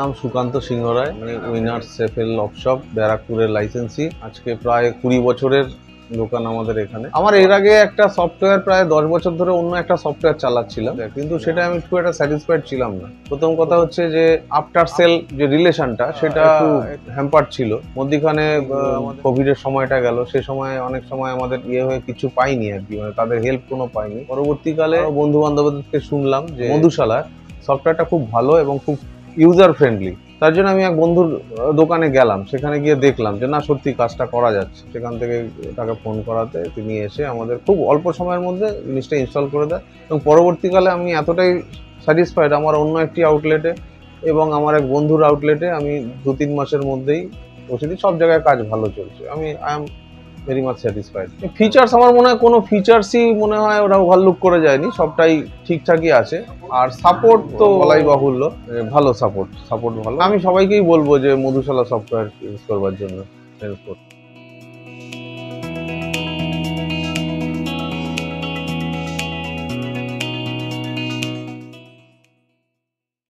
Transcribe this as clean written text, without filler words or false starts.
নাম সুকান্ত সিংহ রায়, আমি উইনার্স সেফেল অফশপ ব্যারাকপুরের লাইসেন্সি। আজকে প্রায় 20 বছরের দোকান আমাদের এখানে। আমার এর আগে একটা সফটওয়্যার প্রায় 10 বছর ধরে অন্য একটা সফটওয়্যার চালাচ্ছিলাম, কিন্তু সেটা আমি খুব একটা স্যাটিসফাইড ছিলাম না। প্রথম কথা হচ্ছে যে আফটার সেল যে রিলেশনটা সেটা একটু হ্যাম্পার ছিল। মধ্যখানে কোভিড এর সময়টা গেল, সে সময় অনেক সময় আমাদের হয়ে কিছু পাইনি আর কি, মানে তাদের হেল্প কোনো পাইনি। পরবর্তীকালে বন্ধু বান্ধবদেরকে শুনলাম যে মধুশালার সফটওয়্যারটা খুব ভালো এবং খুব ইউজার ফ্রেন্ডলি। তার জন্য আমি এক বন্ধুর দোকানে গেলাম, সেখানে গিয়ে দেখলাম যে না, সত্যি কাজটা করা যাচ্ছে। সেখান থেকে তাকে ফোন করাতে তিনি এসে আমাদের খুব অল্প সময়ের মধ্যে জিনিসটা ইনস্টল করে দেয়। এবং পরবর্তীকালে আমি এতটাই স্যাটিসফাইড, আমার অন্য একটি আউটলেটে এবং আমার এক বন্ধুর আউটলেটে আমি 2-3 মাসের মধ্যেই পৌঁছে দিই। সব জায়গায় কাজ ভালো চলছে, I am very much satisfied. Features আমার মনে হয় কোনো ফিচার্সই মনে হয় ওরা ওভারলুক করে যায়নি, সবটাই ঠিকঠাকই আছে। আর সাপোর্ট তো বলাই বাহুল্য, ভালো সাপোর্ট ভালো। আমি সবাইকেই বলবো যে মধুশালা সফটওয়্যার ইউজ করবার জন্য।